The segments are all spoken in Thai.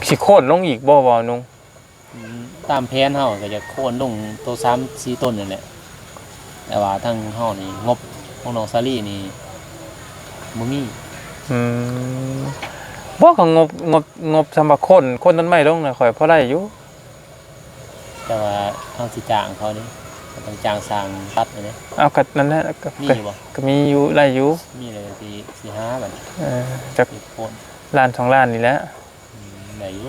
สิโค่นลงอีกบ่นุ่งตามแผนเฮาก็จะโค่นลงตัว3-4ต้นนั่นแหละแต่ว่าทางเฮานี่งบของน้องซาลี่นี่บ่มีบ่ก็งบสำหรับคนต้นไม้ลงน่ะข่อยพอได้อยู่แต่ว่าเฮาสิจ้างเขานี่ต้องจ้างสร้างตัดนี่ เอาก็นั่นแหละก็มีอยู่ได้อยู่มีเลยสิหาบัดจักโค่นล้าน2ล้านนี่แหละได้อยู่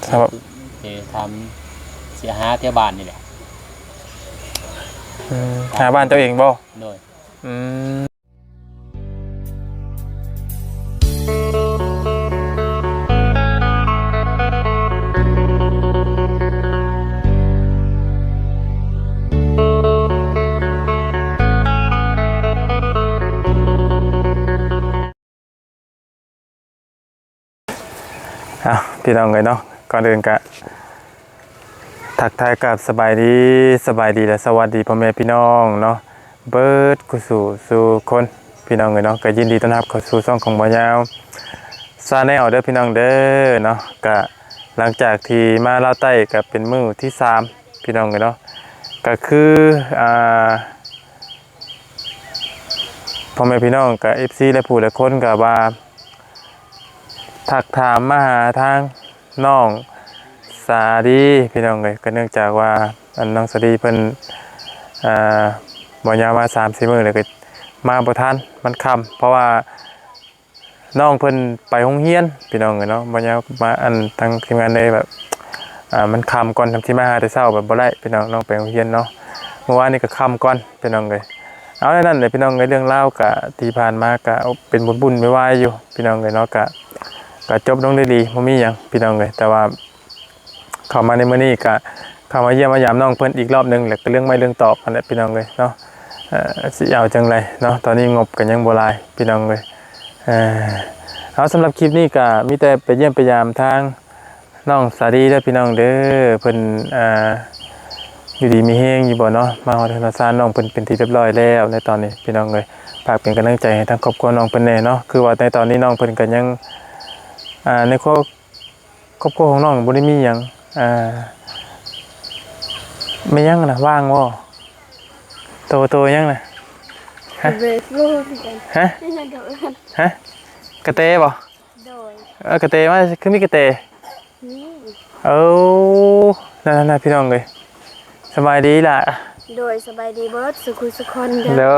สำหรับทำเสียหาเที่ยวบ้านนี่แหละหาบ้านตัวเองบ่โดยพี่น้องเลยเนาะก่อนอื่นกะทักทายกับสบายดีและสวัสดีพ่อแม่พี่น้องเนาะเบิร์ดกุสู่คนพี่น้องเลยเนาะก็ยินดีต้อนรับเข้าสู่ช่องของบ่ยาวซาแนลเด้อพี่น้องเด้อเนาะก็หลังจากที่มาลาวใต้ก็เป็นมื้อที่3พี่น้องเลยเนาะก็คือพ่อแม่พี่น้องกับ FC และผู้และคนก็ว่าถักถามมาหาทางน้องสาดีพี่น้องเลยก็เนื่องจากว่าน้องสาดีเพิ่นบ่ยาวมา3-4 มื้อเลยก็มาบ่ทันมันค่ำเพราะว่าน้องเพิ่นไปโรงเรียนพี่น้องเลยเนาะบ่ยาวมาทางทีมงานเลยแบบมันค่ำก่อนทำที่มาหาแต่เช้าแบบบ่ได้พี่น้องไปโรงเรียนเนาะเมื่อวานนี้ก็ค่ำก่อนพี่น้องเลยเอาแล้วนั่นเลยพี่น้องเลยเรื่องเล่าก็ที่ผ่านมาก็เป็นบุญไม่ไหวอยู่พี่น้องเลยเนาะก็จบลงได้ดีบ่มีหยังพี่น้องเลยแต่ว่าเข้ามาในมื้อนี้ก็เข้ามาเยี่ยมมายามน้องเพิ่นอีกรอบนึงแล้วก็เรื่องไม่เรื่องตอบอันนั้นพี่น้องเลยเนาะสิเอาจังไรเนาะตอนนี้งบก็ยังบ่หลายพี่น้องเลยเอาสำหรับคลิปนี้ก็มีแต่ไปเยี่ยมไปยามทางน้องสาดีเด้อพี่น้องเด้อเพิ่นอยู่ดีมีแฮงอยู่บ่เนาะมาฮอดธนาคารน้องเพิ่นเป็นที่เรียบร้อยแล้วในตอนนี้พี่น้องเลยฝากเป็นกำลังใจให้ทางครอบครัวน้องเพิ่นแน่เนาะคือว่าในตอนนี้น้องเพิ่นก็ยังในครอบครัวของน้องบ่ได้มีหยังไม่ยังนะว่างบ่โตยังนะฮะฮะกระเตบ่กระเตมาคือมีกระเตนั่นพี่น้องเลยสบายดีล่ะโดยสบายดีเบิร์ดสุขคนเด้อ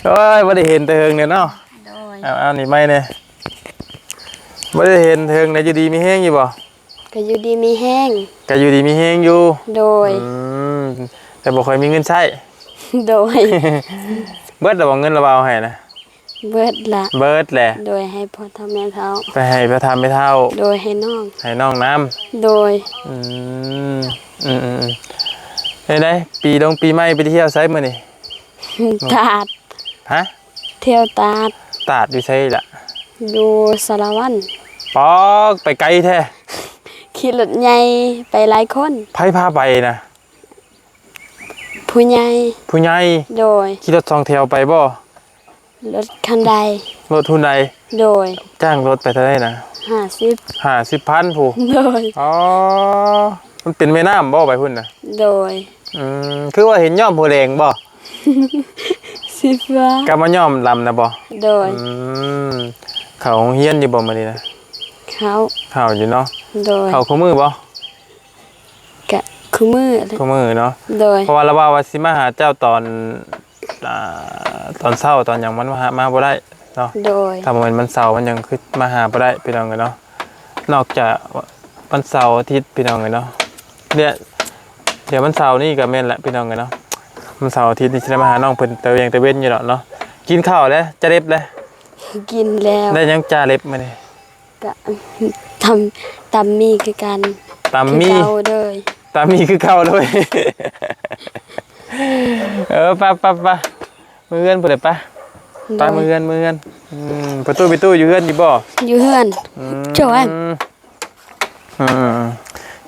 โอ้ยบ่ได้เห็นแต่เฮิงเนี่ยเนาะเอานี่ไม่เนี่ยบ่ได้เห็นเฮิงเนี่ยอยู่ดีมีแห้งอยู่บ่ก็อยู่ดีมีแห้งก็อยู่ดีมีแห้งอยู่โดยแต่บ่ค่อยมีเงินใช้โดยเบิดแล้วบ่เงินระเบาให้นะเบิดแหละโดยให้พ่อทำแม่เฒ่าไปให้พ่อทำแม่เฒ่าโดยให้น้องน้ำโดยได้ปีใหม่ไปเที่ยวไสมื้อนี่ตาดฮะเที่ยวตาดอยู่ไสล่ะอยู่สารวัตรปอกไปไกลแท้ขี่รถใหญ่ไปหลายคนไผพาไปนะผู้ใหญ่โดยขี่รถ2แถวไปบ่รถคันใดรถทุนใดโดยจ้างรถไปเท่าไหร่นะ50,000ผู้โดยมันเป็นแม่น้ำบ่ไปพุ่นน่ะโดยคือว่าเห็นย่อมหัวแดงบ่สิฟ้ากลับมาย่อมลำนะบ่โดยเขาเฮียนอยู่บ่มื้อนี้นะเขาอยู่เนาะโดยเขาคู่มือบ่กะคู่มือเนาะโดยเพราะว่าเราว่าสิมาหาเจ้าตอนเช้าตอนหยังมันมาบ่ได้เนาะโดยถ้ามันเสาร์มันยังคือมาหาบ่ได้พี่น้องกันเนาะนอกจากวันเสาร์อาทิตย์พี่น้องกันเนาะเดี๋ยววันเสาร์นี่ก็แม่นแหละพี่น้องกันเนาะวันเสาร์อาทิตย์นี่สิได้มาหาน้องเพิ่นตะเวนอยู่เนาะกินข้าวแล้วจะเล็บแล้วกินแล้วได้ยังจ่าเล็บมื้อนี้ก็ตำมีคือกันตำมีคือเก่าเลยไปมือเฮือนพุ่นได้ไปมือเฮือนประตูอยู่เฮือนอยู่บ่อยู่เฮือนโจ้ย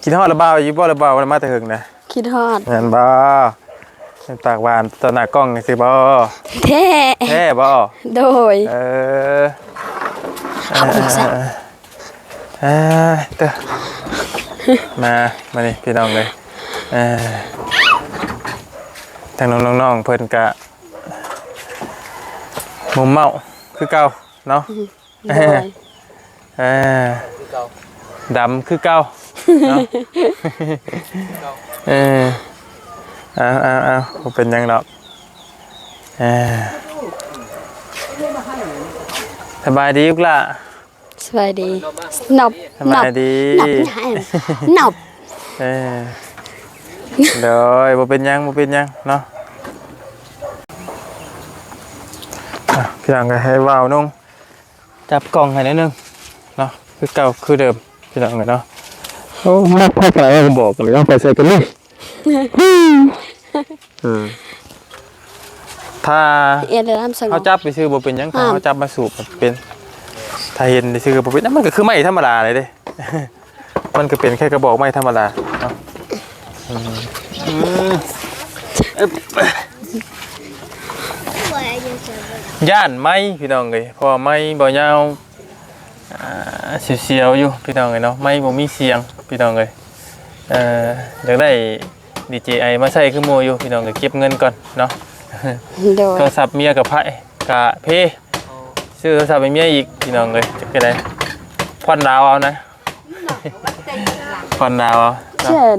คิดฮอดระบาวอยู่บ่ระบาวมาแต่เฮิงนะคิดฮอดแม่นบ่ปากหวานต่อหน้ากล้องสิบ่แท้บ่โดย เอาอีกซะ เตอมานี่พี่น้องเลยทางน้องๆเพิ่นกะมุมเมาคือเก่าเนาะ โดย ดำคือเก่าเนาะเอาเป็นยังดอกสบายดีลูกล่ะ สบายดีหนบ สบายดี หนบหนบ เดี๋ยวบ่เป็นยังเนาะพี่น้องก็ให้ว่าวนุ่งจับกล่องให้นิดนึงเนาะคือเก่าคือเดิมพี่น้องเนาะโอ้มากอะไรก็บอกกันเลยต้องไปใส่กันเลยถ้า เอียนน้ำสง เขา บ จับไปซื้อบ่เป็นยังถ้าเขาจับมาสูบเป็นถ้าเห็นได้ซื้อบ่เป็นนั่นมันก็คือไม้ธรรมดาเลยเด้ มันก็เป็นแค่กระบอกไม้ธรรมดาเนาะย่านไม้พี่น้องเลยเพราะไม้บ่ยาวเสียวๆอยู่พี่น้องเลยเนาะไม้บ่มีเสียงพี่น้องเลยอยากได้ DJI มาใช้คือหมู่อยู่พี่น้องก็เก็บเงินก่อนเนาะ โดย โทรศัพท์เมียกับไผ่กะเพซื้อโทรศัพท์ให้เมียอีกพี่น้องเลยจะเป็นไรผ่อนดาวเอานะ ผ่อนดาวเอา เช่น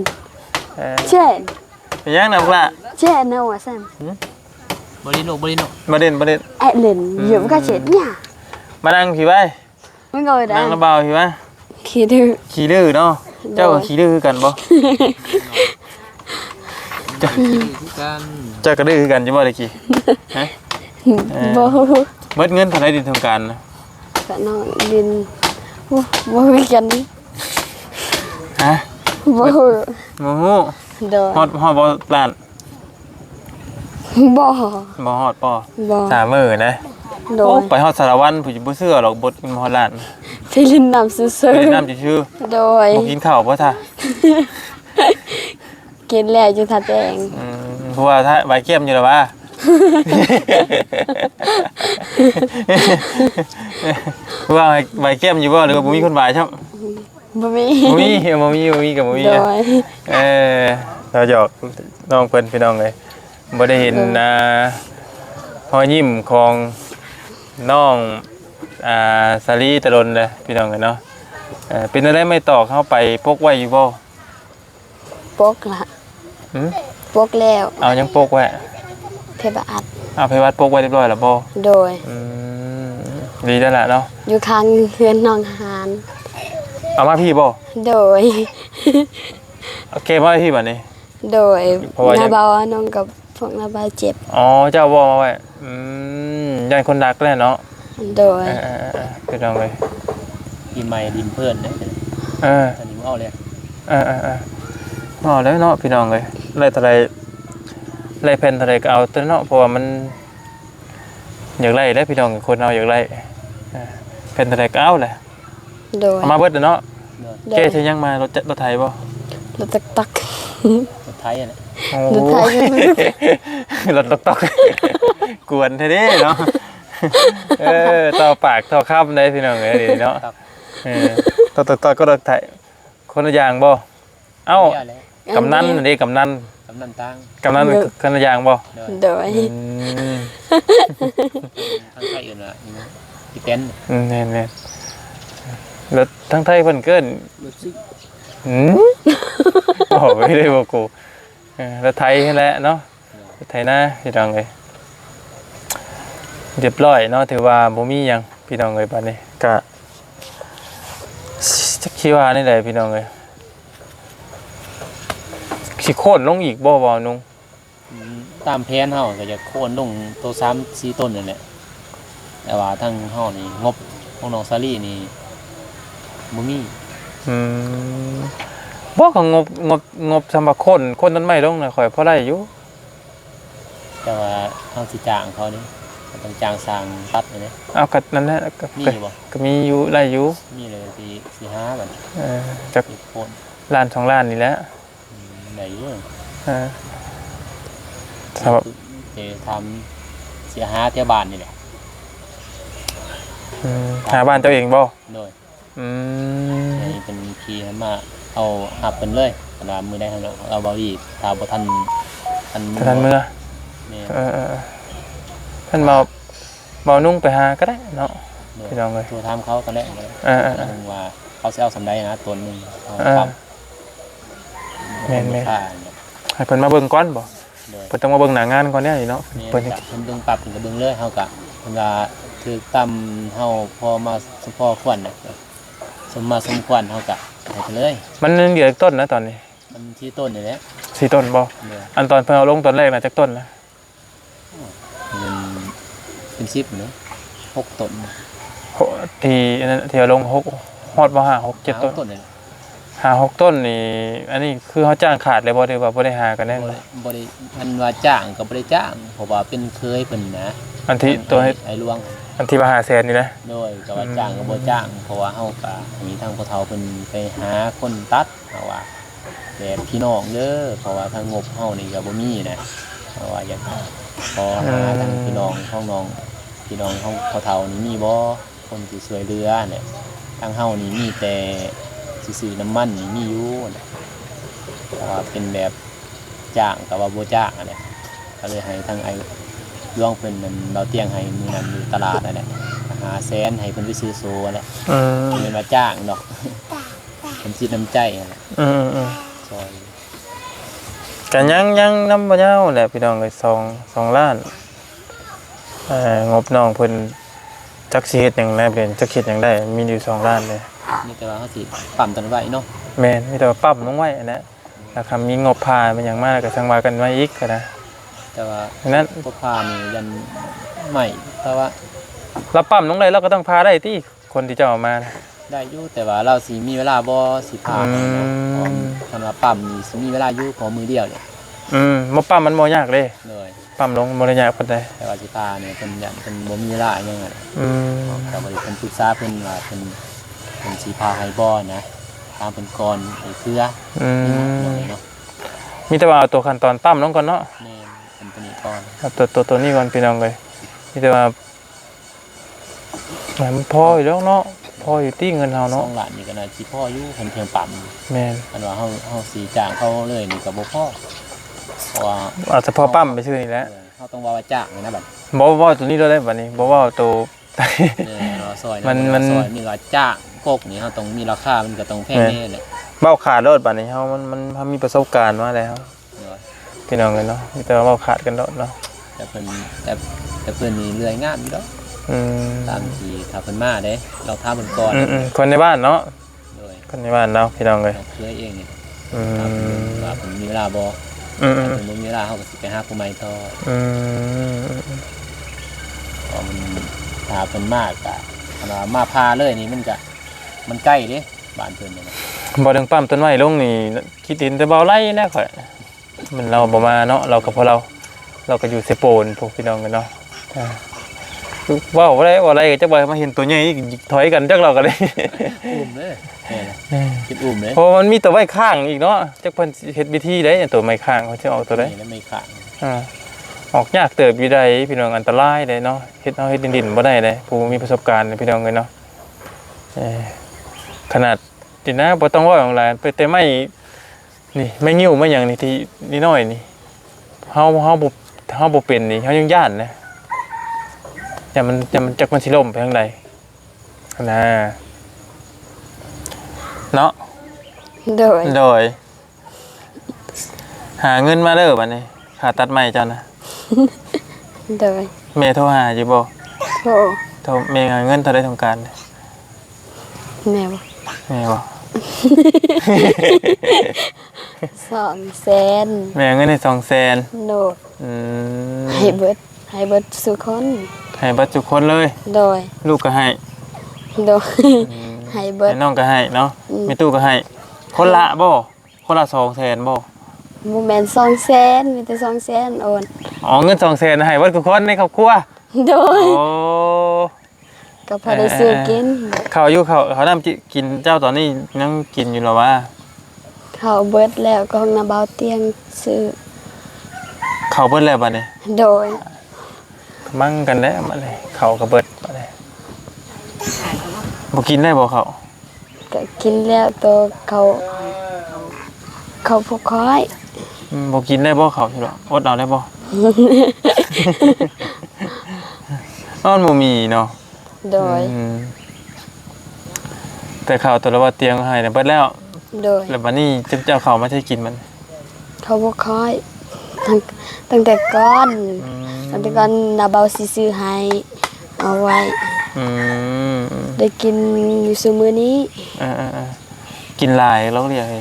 เช่น เป็นยังนะพวกละ เช่นนะวะสัน บริโน มาเด่น ไอ้เล่นอยู่ก็เจ็ดเนี่ย มานั่งผีไว้ ไม่งอยได้ นั่งระเบาผีไว้ ขี้ดื้อ ขี่ดื้อเนาะเจ้าขี่ดื้อคือกันบ่ กัน เจ้าก็ดื้อคือกันจะบ่ได้ขี่ฮะ บ่ เบิดเงินเท่าไหร่ดินทำการนะ ก็นอนดินบ่มีกัน ฮะ บ่ โอ้โห โดย ฮอดบ่ล้าน บ่ บ่ฮอดป่อ บ่ 30,000นะ โด โอ้ ย ไปฮอดสารวัตรผู้บ่เชื่อหรอกบดมันฮอดล้าน ไปเล่นน้ำซื่อ ไปเล่นน้ำชื่อ ๆโดย บ่กินข้าวบ่ท่า กินแล้วอยู่ทัดแดง เพราะว่าถ้าใบเกี้ยมอยู่แล้วว่า เพราะว่าใบเกี้ยมอยู่บ่หรือว่าบ่มีคนบายใช่ไหม บ่มี บ่มีกับบ่มี โดย เราหยอกน้องเพิ่นพี่น้องเลยบ่ได้เห็นพอยิ้มของน้องสาลีตะลนเลยพี่น้องเลยเนาะเป็นอะไรไม่ตอกเข้าไปพกไว้อยู่บ่ ปกละปกแล้ว เอายังพกไว้ เพบอัด เอาไปวัดพกไว้เรียบร้อยแล้วบ่ โดย ดีแล้วล่ะเนาะ อยู่ข้างเฮือนน้องหาน เอามาพี่บ่ โดย โอเคมาพี่บัดนี้ โดย เพราะว่า นาบาวน้องกับพวกนาบาวเจ็บ อ๋อเจ้าบ่มาไว้ยันคนดักแหละเนาะ โดย พี่น้องเลย ปีใหม่ดินเพื่อนเนี่ย เออ อันนี้มันเอาเลย เอาแล้วเนาะพี่น้องเลยไล่ทะเลไล่แผ่นทะเลก็เอาตัวเนาะเพราะว่ามันอยากไล่ได้พี่น้องคนเอาอยากไล่แผ่นทะเลก็เอาแหละ โดย เอามาเบิดเนาะ โด เจ๊ ย เธอยังมารถไทยบ่ รถตัก รถไทยอ่ะเนี่ย โอ้ รถไทย รถตอกกวนเท่เด้เนาะต่อปากต่อคำได้พี่น้องเลยเนาะต่อก็รถไทยคนละอย่างบ่เอ้า เยอะเลย กำนันนี่กำนัน กำนันตัง คนละอย่างบ่ โดย ทางไทยอื่นอ่ะอีเต็น แน่ๆรถทั้งไทยเพิ่นเกิน รถซิ่ง โอ้ไม่ได้บ่กูรถไทยนั่นแหละเนาะรถไทยนะพี่น้องเอ้ยเรียบร้อยเนาะถือว่าบ่มีหยังพี่น้องเอ้ยบัดนี้ก็จักคิดว่านี่แหละพี่น้องเอ้ยสิโค่นลงอีกบ่นุ่ง ตามแผนเฮาก็จะโค่นลงตัว3-4ต้นนั่นแหละแต่ว่าทางเฮานี่งบของน้องซาลี่นี่บ่มี บ่ก็งบสำหรับคนต้นไม้ลงน่ะข่อยพอได้อยู่ แต่ว่าเฮาสิจ้างเขานี่ก็ต้องจ้างสร้างตัดนี่ เอาก็นั่นแหละ มีบ่ ก็มีอยู่ได้อยู่ มีเลยสิหาบัด จัก สิโคน ล้าน2ล้านนี่แหละ ได้อยู่ สำหรับ ทำเสียหาแถวบ้านนี่แหละ หาบ้านตัวเองบ่ โดย อืม ให้เป็นขี่ให้มาเอาหับเป็นเลยขนาดมือได้ทางเราเบาอีกถ้าบ่ทัน ท่านเมื่อ แม่ ท่านเบานุ่งไปหาก็ได้เนาะพี่น้องเลย ตัวทำเขาก็ได้นึงว่าเขาสิเอาสำได้นะตัวนึงครับแม่นๆให้เพิ่นมาเบิ่งก่อนบ่ โดย เพิ่นต้องมาเบิ่งหน้างานก่อนเนี่ยนี่เนาะ เพิ่ เพิ่ น น จะเบิ่งปรับเพิ่นก็เบิ่งเลยเฮาก็เพิ่นว่าคือตามเฮาพอมาสมพอควรน่ะสมมาสมควรเฮาก็ให้ไปเลย มันเหลือต้นนะตอนนี้ มันที่ต้นนี่แหละ 4 ต้นบ่ เด้อ อันตอนเพิ่นเอาลงตอนแรกน่ะจักต้นนะ มันเป็น10เนาะ6ต้น ที่อันนั้นที่เอาลง6ฮอดบ่5 6 7ต้น ต้นนี่ 5 6ต้นนี่อันนี้คือเฮาจ้างขาดเลยบ่ได้ว่าบ่ได้หากันแน่ บ่ได้มันว่าจ้างก็บ่ได้จ้างเพราะว่าเป็นเคยเพิ่นนะ อันที่ตัวให้ ไอ้หลวง อันที่ว่า500,000นี่นะ โดยก็ว่าจ้างก็บ่จ้างเพราะว่าเฮาก็มีทางพ่อเฒ่าเพิ่นไปหาคนตัดเฮาว่าแบบพี่น้องเด้อเพราะว่าทางงบเฮานี่ก็บ่มีนะเพราะว่าอยากขอหาทางพี่น้องของน้องพี่น้องของพ่อเฒ่านี่มีบ่คนที่ช่วยเหลือเนี่ยทางเฮานี่มีแต่ซื้อน้ำมันนี่มีอยู่นะเพราะว่าเป็นแบบจ้างก็ว่าบ่จ้างนั่นแหละก็เลยให้ทางไอ้หลวงเพิ่นนั่นเราเตียงให้มื้อนั้นอยู่ตลาดนั่นแหละหาแสนให้เพิ่นไปซื้อโซ่แหละ เป็นมาจ้างดอกเป็นจิตน้ำใจอะไรซอย กันยังน้ำบ่ยาวแหละพี่น้องเลย2ล้านงบน้องเพิ่นจักสิเฮ็ดหยังได้เป็นจักเฮ็ดหยังได้มีอยู่2ล้านเลย นี่แต่ว่าเขาสิปั๊มตันไว้เนาะ แม่นมีแต่ว่าปรับลงไว้อันนั้นแล้วคำมีงบพาเป็นหยังมากก็สังว่ากันไว้อีกก็นะ แต่ว่า นั้น พวกพานี่ยันใหม่แต่ว่า เราปั๊มลงได้เราก็ต้องพาได้ติคนที่จะเอามานะ ได้อยู่แต่ว่าเราสิมีเวลาบ่สิพาเนาะคันว่าปั๊มนี่สิมีเวลาอยู่ขอมือเดียวเนี่ย บ่ปั๊มมันบ่ยากเด้ เลย ปั๊มลงบ่ได้ยากปานใด แต่ว่าสิพาเนี่ยเพิ่นยันเพิ่นบ่มีเวลาอิหยังไง แต่ว่าเพิ่นปรึกษาเพิ่นว่าเพิ่นสิพาให้บ่นะตามเพิ่นก่อนไอ้เพื่อเนาะ มีแต่ว่าเอาตัวขั้นตอนปั๊มลงก่อนเนาะ แม่นเป็นตัวนี้ก่อน เอาตัวนี้ก่อนพี่น้องเลยมีแต่ว่ามันพออยู่แล้วเนาะพออยู่ที่เงินเฮาเนาะ 2ล้านนี่ก็น่าสิพออยู่เพิ่นเพียงปั๊ม แม่น อันว่าเฮาสีจ้างเขาเลยนี่ก็บ่พอเพราะว่า เอาเฉพาะปั๊มไปชื่อนี่แหละ เฮาต้องว่าจ้างเลยนะบัด บ่ว่าตัวนี้เราได้บัดนี้บ่ว่าตัว เราซอย มัน ซอยมีว่าจ้างกกนี่เฮาต้องมีราคามันก็ต้องแพงแน่แหละ เบ้าขาดรถบัดนี้เฮามันมีประสบการณ์มาแล้วพี่น้องกันเนาะมีแต่ว่าเบ้าขาดกันรถเนาะ แต่เพิ่นแต่เพิ่นนี่เลื่อยงามอยู่ดอกตามที่ถ้าเพิ่นมาเด้เราถามเพิ่นก่อน คนในบ้านเนาะ โดย คนในบ้านเนาะพี่น้องเลย เคยเองนี่ว่าเพิ่นมีเวลาบ่เพิ่นบ่มีเวลาเฮาก็สิไปหาผู้ใหม่ต่อเพราะมันถ้าเพิ่นมาก็มาพาเลยนี่มันใกล้เด้บ้านเพิ่นนี่นะ บ่ดึงปั๊มต้นไม้ลงนี่คิดดินแต่เบาไล่แน่ข่อยมันเราบ่มาเนาะเรากับพวกเราก็อยู่เซโปนพวกพี่น้องกันเนาะว้าวอะไรก็จักบ่มาเห็นตัวใหญ่ถอยกันจักเราก็ได้ อุ้มเด้คิดอุ้มเด้ เพราะมันมีตัวไม้ข้างอีกเนาะจักเพิ่นเฮ็ดวิธีได้ตัวไม้ข้างเขาจะออกตัวได้ แล้วไม่ข้าง ออกยากเติบอยู่ได้พี่น้องอันตรายได้เนาะเฮ็ดดินบ่ได้เลยผู้มีประสบการณ์พี่น้องกันเนาะขนาดดินนะบ่ต้องว่าของหลายไปแต่ไม่นี่ไม่งิ้วไม่หยังนี่ที่นี่น้อยนี่เฮาบ่เป็นนี่เฮายังย่านนะแต่มันจักมันสิล่มไปทางใดนะเนาะ โดยหาเงินมาเด้อบัดนี้ค่าตัดไม้เจ้านะ โดย แม่โทรหาอยู่บ่ โทร แม่หาเงินเท่าใดต้องการ แม่บอก แม่บ่ 200,000 แม่เงินให้200,000 โดย ให้เบิดสุคน ให้เบัดทุกคนเลย โดย ลูกก็ให้ โดยให้เบิด น้องก็ให้เนาะมีตู้ก็ให้คนละบ่คนละ200,000บ่ บ่แม่น200,000มีแต่200,000โอน อ๋อเงิน200,000ให้เบัดทุกคนในครอบครัว โดย โอ้ ก็พอได้ซื้อกิน ข้าวอยู่ข้าวน้ำกินเจ้าตอนนี้ยังกินอยู่หรอวะ เขาเบิดแล้วก็ห้องน้ำเบาเตียงซื้อ ข้าวเบิดแล้วบัดนี้ โดย มั่งกันแล้วบัดนี้ข้าวก็เบิดบัดนี้ บ่กินได้บ่เขาว ก็กินแล้วตัวเขาพวกค้อย บ่กินได้บ่เขาวใช่หรออดเอาได้บ่ อ้อนบ่มีเนาะ โดย แต่ข้าวตัวละว่าเตียงให้น่ะเบิดแล้ว โดย แล้วบัดนี้จะเอาข้าวมาให้กินมัน เขาพวกค้อยตั้งแต่ก้อนนาเบาสิซื้อให้เอาไว้ อืม ได้กินอยู่ซุมื้อนี้ กินหลายเราเรียกให้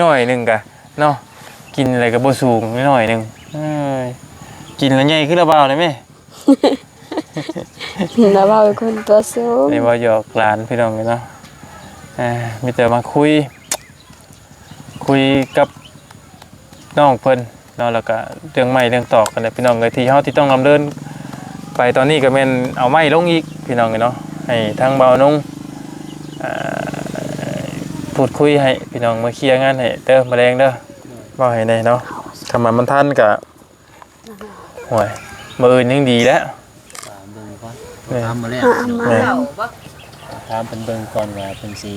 น้อยๆหนึงกะเนาะกินอะไรก็บ่สูงน้อยๆหนึงเอ้ยกินแล้วใหญ่ขึ้นแล้วเปล่าได้ไหม นาเบาเป็นคนตัวสูง นี่บ่หยอกหลานพี่น้องกันเนาะมีแต่มาคุยกับน้องเพิ่นเนาะแล้วก็เรื่องใหม่เรื่องตอกกันแหละพี่น้องเอ้ยที่เฮาที่ต้องดำเนินไปตอนนี้ก็แม่นเอาไม้ลงอีกพี่น้องกันเนาะให้ทางเบานุ่งพูดคุยให้พี่น้องมาเคลียร์งานให้เด้อแมลงเด้อบ่ให้ได้เนาะคำว่ามันทันก็โอ้ยมื้ออื่นยังดีแล้ว เบิ่งก่อนถามมาแล้ว แม่ ถามเพิ่นเบิ่งก่อนว่าเพิ่นสิ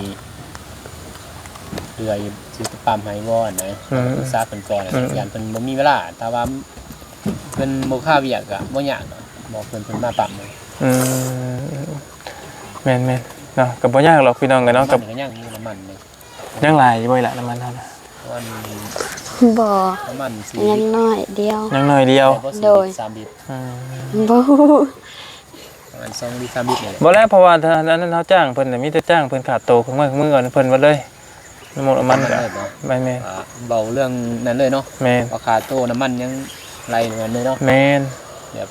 เอื้อยสิปั๊มให้บ่นะปรึกษาเพิ่นก่อนอย่างเพิ่นบ่มีเวลาถ้าว่าเพิ่นบ่ค่าเวียกก็บ่ยากเนาะบอกเพิ่นมาปั๊มเลย แม่นเนาะก็บ่ยากหรอกพี่น้องกันเนาะกับ ก็ยังมีน้ำมันเลย ยังหลายอยู่บ่ล่ะน้ำมันเฮาน่ะ วัน บ่ น้ำมันสี ยังน้อยเดียว ยังน้อยเดียว โดย 3ลิตร บ่ ประมาณ2ลิตร3ลิตรนี่แหละ บ่แล้วเพราะว่าถ้านั้นเฮาจ้างเพิ่นน่ะมีแต่จ้างเพิ่นขาดโตเครื่องมือก่อนเพิ่นหมดเลยน้ำมันก็แม่น เบาเรื่องนั้นเลยเนาะ แม่น ราคาโตน้ำมันยังไหลเหมือนเลยเนาะ แม่น แบบ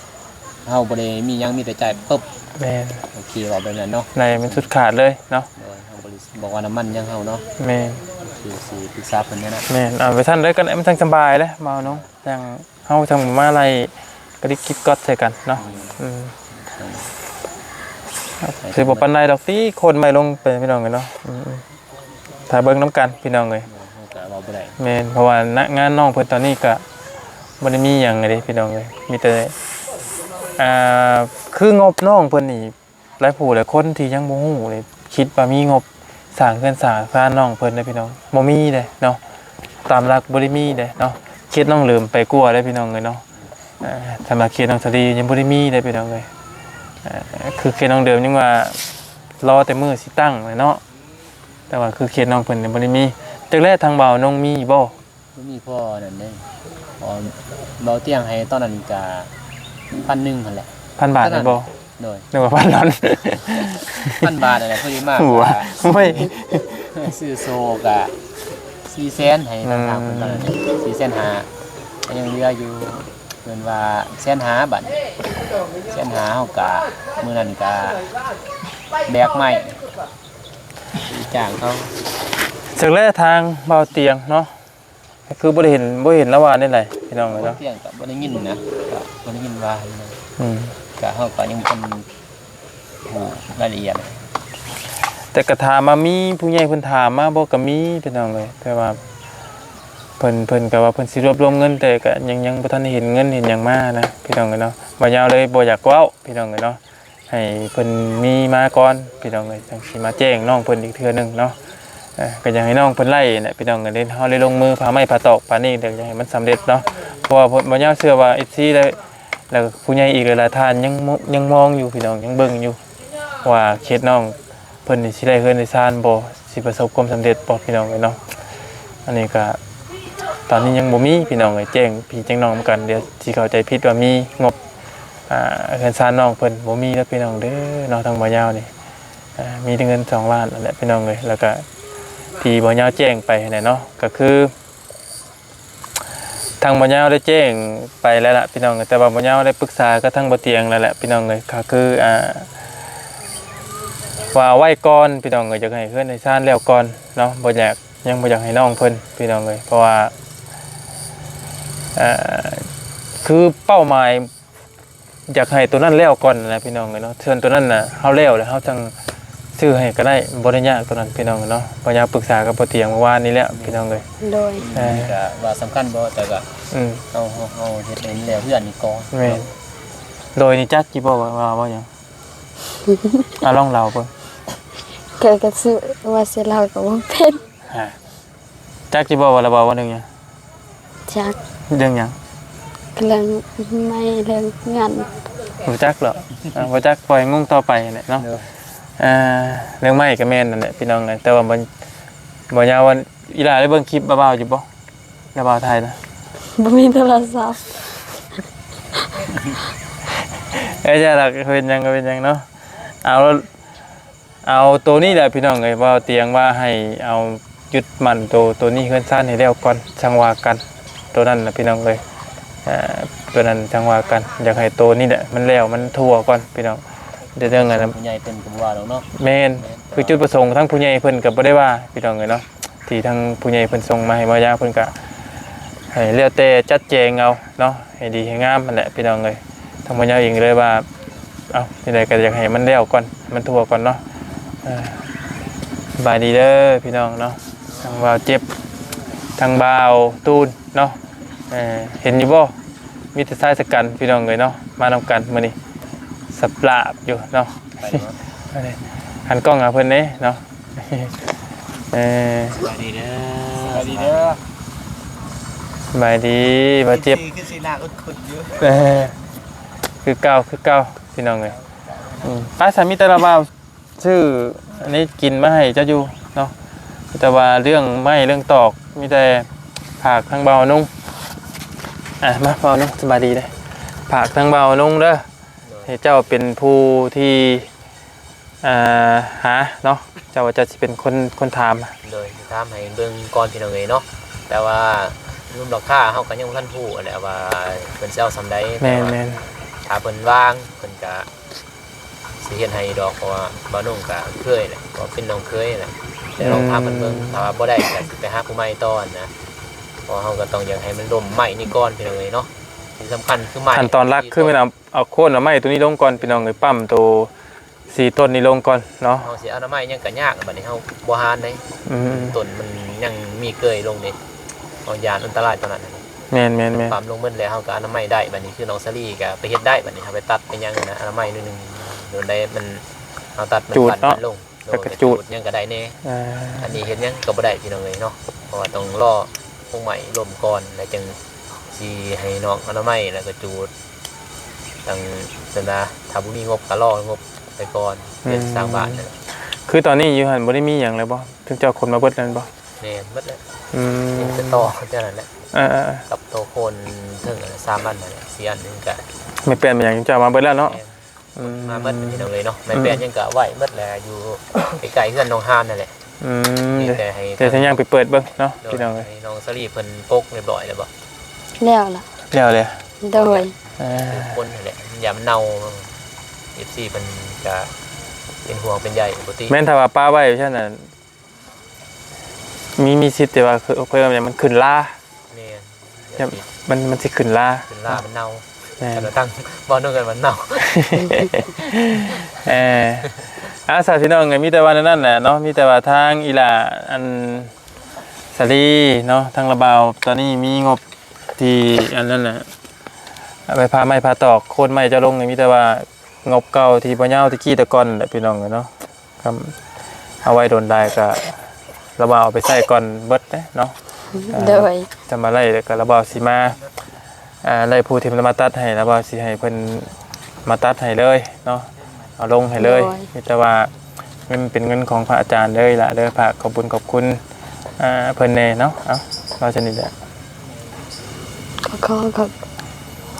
เฮาบ่ได้มีหยังมีแต่จ่ายปึ๊บ แม่น โอเคว่าแบบนั้นเนาะ ในมันสุดขาดเลยเนาะ โดยเฮาบ่ได้บอกว่าน้ำมันยังเฮาเนาะ แม่น คือสิปรึกษาเพิ่นเนี่ยนะ แม่นเอาไปท่านเลยกันมันจังสบายเลยเมาเนาะจังเฮาจังมาอะไรก็ได้คิดก๊อดใส่กันเนาะคือบ่ปานใดดอกที่คนไม่ลงไปพี่น้องกันเนาะถ้าเบิ่งน้ำกันพี่น้องเอ้ย เฮาก็เว้าบ่ได้ แม่นเพราะว่าณงานน้องเพิ่นตอนนี้ก็บ่ได้มีหยังเลยพี่น้องเอ้ยมีแต่คืองบน้องเพิ่นนี่หลายผู้หลายคนที่ยังบ่ฮู้เลยคิดว่ามีงบสร้างเรือนสร้างบ้านน้องเพิ่นเด้อพี่น้องบ่มีเด้เนาะตามหลักบ่ได้มีเด้เนาะเขตน้องเหลิมไปกลัวได้พี่น้องเอ้ยเนาะสำหรับเขตน้องสลียังบ่ได้มีเด้พี่น้องเอ้ยคือเขตน้องเดิมยังว่ารอแต่มื้อสิตั้งเลยเนาะแต่ว่าคือเขตน้องเพิ่นนี่บ่ได้มีจักแลทางเบาน้องมีบ่ บ่มีพ่อนั่นเด้พอเบาเตียงให้ตอนนั้นก็1,100หั่นแหละ 1,000 บาทได้บ่ โดย นึกว่า1,000 ดอล 1,000 บาทนั่นแหละพอดีมาก หัวไม่ ซื้อโซก็400,000ให้ทางเพิ่นตอนนั้น400,000ก็ยังเหลืออยู่เพิ่นว่า150,000บัด150,000เฮาก็มื้อนั้นก็แบกไม้จ้างเขา จากแรกทางเบาเตียงเนาะคือบ่ได้เห็นแล้วว่าได้ไรพี่น้องเลยเนาะ เที่ยงก็บ่ได้ยินนะก็บ่ได้ยินว่านะ อืม ก็เฮาก็ยังบ่ทันรู้รายละเอียด แต่ก็ถามมามีผู้ใหญ่เพิ่นถามมาบ่ก็มีพี่น้องเลยแต่ว่าเพิ่นก็ว่าเพิ่นสิรวบรวมเงินแต่ก็ยังบ่ทันได้เห็นเงินเห็นหยังมานะพี่น้องเลยเนาะบ่ยาวเลยบ่อยากเว้าพี่น้องเลยเนาะให้เพิ่นมีมาก่อนพี่น้องเลยจังสิมาแจ้งน้องเพิ่นอีกเทื่อนึงเนาะก็อยากให้น้องเพิ่นไล่น่ะพี่น้องก็ได้เฮาได้ลงมือพาไม้พาตอกปานนี้เดี๋ยวอยากให้มันสำเร็จเนาะเพราะว่าบ่ยาวเชื่อว่า FC แล้วก็ผู้ใหญ่อีกหลายๆท่านยังมองอยู่พี่น้องยังเบิ่งอยู่ว่าเคสน้องเพิ่นนี่สิได้เฮือนได้ซ่านบ่สิประสบความสำเร็จบ่พี่น้องเอ้ยเนาะอันนี้ก็ตอนนี้ยังบ่มีพี่น้องเอ้ยแจ้งพี่แจ้งน้องกันเดี๋ยวสิเข้าใจผิดว่ามีงบเฮือนซ่านน้องเพิ่นบ่มีแล้วพี่น้องเด้อเนาะทางบ่ยาวนี่มีแต่เงิน2ล้านนั่นแหละพี่น้องเอ้ยแล้วก็ที่บ่ยาวแจ้งไปนั่นเนาะก็คือทางบ่ยาวได้แจ้งไปแล้วล่ะพี่น้องแต่ว่าบ่ยาวได้ปรึกษากับทางบ่เตียงแล้วแหละพี่น้องเอ้ยก็คือว่าไว้ก่อนพี่น้องเอ้ยอยากให้เพิ่นได้ซ่านแล้วก่อนเนาะบ่อยากยังบ่อยากให้น้องเพิ่นพี่น้องเอ้ยเพราะว่าคือเป้าหมายอยากให้ตัวนั้นแล้วก่อนนะพี่น้องเอ้ยเนาะส่วนตัวนั้นน่ะเฮาแล้วเฮาจังซื้อให้ก็ได้บ่ได้ยากตัวนั้นพี่น้องเนาะบ่อยากปรึกษากับบ่เตียงเมื่อวานนี้แล้วพี่น้องเอ้ย โดย ก็ว่าสำคัญบ่แต่ก็เฮาเฮ็ดเองแล้วเพื่อนนี่ก่อน แม่นโดยนี่จักกี่บ่ว่าหยัง ลองเล่าเบิ่ง เกิดกับซื้อว่าสิเล่าก็บ่เป็น จักสิบอกว่าระบาว่าเรื่องหยัง จัก เรื่องหยัง เรื่องไม่เรื่องงาน บ่จักหรอกบ่จักปล่อยงงต่อไปแหละเนาะเรื่องใหม่ก็แม่นนั่นแหละพี่น้องเอ้ยแต่ว่าบ่ยาวว่าอีหลาได้เบิ่งคลิปบ่าวๆอยู่บ่ระบาวไทยนะ บ่มีโทรศัพท์ จะหลักเป็นหยังเนาะเอาตัวนี้แหละพี่น้องเอ้ยว่าเตียงว่าให้เอายึดมันตัวนี้เฮือนซ่านให้แล้วก่อนจังว่ากันตัวนั้นน่ะพี่น้องเอ้ยตัวนั้นจังว่ากันอยากให้ตัวนี้แหละมันแล้วมันทั่วก่อนพี่น้องเรื่องอันนั้น ผู้ใหญ่เป็นก็บ่ว่าดอกเนาะ แม่นคือจุดประสงค์ทั้งผู้ใหญ่เพิ่นก็บ่ได้ว่าพี่น้องเอ้ยเนาะที่ทั้งผู้ใหญ่เพิ่นส่งมาให้บ่ยาเพิ่นก็ให้เลือกแต่จัดแจงเอาเนาะให้ดีให้งามนั่นแหละพี่น้องเอ้ยทั้งบ่ยาเองเลยว่าที่ใดก็อยากให้มันแล้วก่อนมันทั่วก่อนเนาะสบายดีเด้อพี่น้องเนาะทางบ่าวเจ็บทางบ่าวตูนเนาะเห็นอยู่บ่มีแต่สายสกันพี่น้องเอ้ยเนาะมานำกันมื้อนี้สับลาบอยู่เนาะ หันกล้องหาเพิ่นเด้เนาะ สวัสดีเด้อสวัสดีเด้อ สบายดีบ่เจ็บ คือสิหน้าอึดๆอยู่ คือเก่าพี่น้องเอ้ยป้าสามีแต่ละบ่าวชื่ออันนี้กินมาให้เจ้าอยู่เนาะแต่ว่าเรื่องไม้เรื่องตอกมีแต่ผากทางเบานุ่งมาเบานุ่งสบายดีเด้ผากทางเบานุ่งเด้อให้เจ้าเป็นผู้ที่หาเนาะเจ้าจะเป็นคนถาม โดยถามให้เบิ่งก่อนพี่น้องเอ้ยเนาะแต่ว่ารุ่นราคาเฮาก็ยังบ่ทันฮู้แหละว่าเพิ่นสิเอาซำใด แม่น ถ้าเพิ่นวางเพิ่นก็สิเฮ็ดให้ดอกเพราะว่าบ่าวนุ่งก็เคยแหละก็เป็นน้องเคยแหละแต่ลองถามเพิ่นเบิ่งถ้าว่าบ่ได้ก็สิไปหาผู้ใหม่ต่อนะเพราะเฮาก็ต้องอยากให้มันร่มใหม่นี่ก่อนพี่น้องเอ้ยเนาะที่สำคัญคือใหม่ ขั้นตอนแรกคือมันเอาโค่นเอาไม้ตัวนี้ลงก่อนพี่น้องเอ้ยปั้มตัว4ต้นนี้ลงก่อนเนาะ เฮาสิเอาหน่อไม้ยังก็ยากบัดนี้เฮาบ่หานได้ต้นมันยังมีเกยลงนี่เอายานอันตรายตอนนั้น แม่น ปั๊มลงเบิดแล้วเฮาก็อนามัยได้บัดนี้คือน้องซารี่ก็ไปเฮ็ดได้บัดนี้เฮาไปตัดไปยังนะอนามัยนิดนึงโดนได้มันเฮาตัดมันปันมันลงแล้วก็จูดยังก็ได้แน่อันนี้เฮ็ดยังก็บ่ได้พี่น้องเอ้ยเนาะเพราะว่าต้องรอพวกใหม่ลมก่อนแล้วจึงสิให้น้องอนามัยแล้วก็จูดตั้งซั่นนะถ้าบ่มีงบก็รองบไปก่อนเป็นสร้างบ้านนั่น คือตอนนี้อยู่หั่นบ่ได้มีหยังเลยบ่ถึงเจ้าคนมาเบิดนั่นบ่ แน่หมดแล้ว ม จะต่อเท่านั้นแหละ ๆ กับโตโคนถึง3อันนั่นแหละ4อันนึงก็ ไม่เปลี่ยนเป็นหยังเจ้ามาเบิดแล้วเนาะ มาเบิดพี่น้องเลยเนาะไม่เปลี่ยนยังก็ไหวเบิดแหละอยู่ไกลๆเพื่อนน้องฮานนั่นแหละแต่ให้ แต่ถ้ายังไปเปิดเบิ่งเนาะพี่น้องเอ้ย ให้น้องสลีเพิ่นปกเรียบร้อยแล้วบ่ แล้วล่ะ แล้วเลย โดย คนนั่นแหละอย่ามันเน่า FC เพิ่นก็เป็นห่วงเป็นใยปกติ แม่นถ้าว่าป้าไว้ใช่น่ะมีสิทธิ์แต่ว่าคือเพิ่นมันขึ้นลา แม่น มันสิขึ้นลา เป็นลามันเน่า แม่ แต่ตั้งบ่นึกกันมันเน่า สาวพี่น้องไงมีแต่ว่านั่นแหละเนาะมีแต่ว่าทางอีหล่าอันสาลีเนาะทางระบาวตอนนี้มีงบที่อันนั้นน่ะไปพาไม้พาตอกโคนไม้จะลงไงมีแต่ว่างบเก่าที่บ่ยาวที่กี้ตะก่อนแหละพี่น้องเนาะครับเอาไว้โดนได้ก็ระบาวเอาไปใส่ก่อนเบิดเนาะ โดย จะมาไล่ก็ระบาวสิมาไล่ผู้ที่มันมาตัดให้ระบาวสิให้เพิ่นมาตัดให้เลยเนาะเอาลงให้เลยมีแต่ว่ามันเป็นเงินของพระอาจารย์เลยล่ะเด้อพระขอบคุณเพิ่นแน่เนาะเอาเราจะนี่แหละ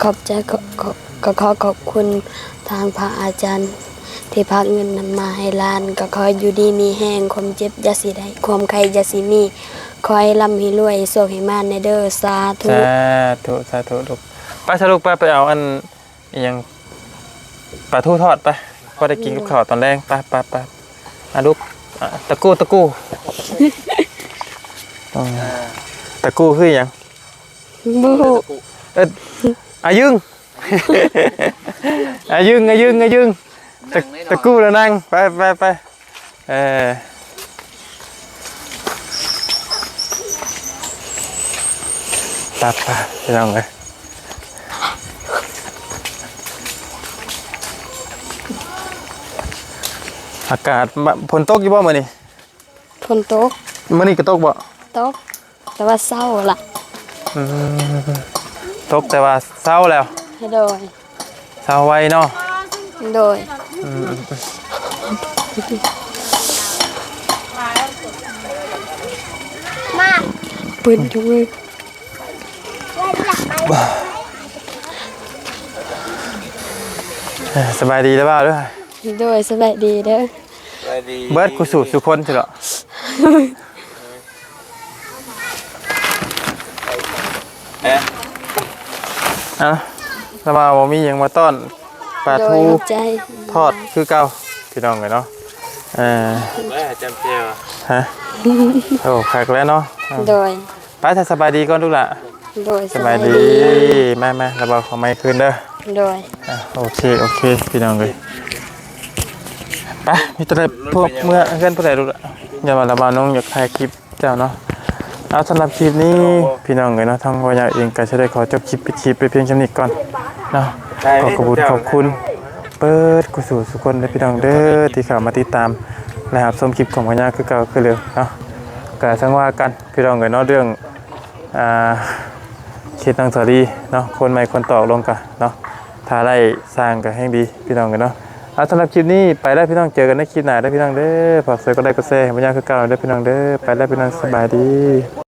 ขอบใจขอบคุณทางพระอาจารย์ที่พาเงินนำมาให้หลานก็ขออยู่ดีมีแห้งความเจ็บอย่าสิได้ความไข้อย่าสิมีขอให้ร่ำให้รวยโชคให้มานในเด้อสาธุ สาธุลูกป้าสรุปป้าไปเอาอันอิหยังปลาทูทอดไปพอได้กินกับข้าวตอนแรกไปลูกตะกู้ตะกู้คือหยัง บู อายึง อายึงตะกู้แล้วนั่งไปไปพี่น้องเลย อากาศฝนตกอยู่บ่มื้อนี้ ฝนตก มื้อนี้ก็ตกบ่ ตกแต่ว่าเศร้าล่ะ อืมตกแต่ว่าเช้าแล้ว ให้โดย เช้าไวเนาะ โดย อืม ปืนจุ้ย สบายดีแล้วบ่าวเด้อ โดยสบายดีเด้อ เบิดกูสู่สุคนสิเหรออ่ะสบายบ่มีหยังมาต้อนปลา โด ทู ยขอบใจ ทอดคือเก่าพี่น้องเลยเนาะจำเจียว ฮะโอ้คักแล้วเนาะ โดย ไปถ้าสบายดีก่อนลูกล่ะ โดย สบายดีแม่ระเบาของไม้คืนเด้อ โดย อ่ะโอเคพี่น้องเลยไปมีตัวใดพวกเมื่อเพื่อนผู้ใดลูกล่ะอย่ามาระบาน้องอยากถ่ายคลิปเจ้าเนาะเอาสำหรับคลิปนี้พี่น้องเลยเนาะทางวายาเองก็จะได้ขอจบคลิปปิดคลิปไปเพียงเท่านี้ก่อนเนาะขอบคุณเปิดกุศลสุคนและพี่น้องเด้อที่เข้ามาติดตามนะครับชมคลิปของวายาคือเก่าคือเร็วเนาะก็สังว่ากันพี่น้องเลยเนาะเรื่องเขตทางสารีเนาะคนใหม่คนตอกลงกันเนาะถ้าได้สร้างกันให้ดีพี่น้องกันเนาะเอาสำหรับคลิปนี้ไปแล้วพี่น้องเจอกันในคลิปหน้าได้พี่น้องเด้อฝากเซอร์ก็ได้ก็แซ่ให้วายาคือเก่าเด้อพี่น้องเด้อไปแล้วพี่น้องสบายดี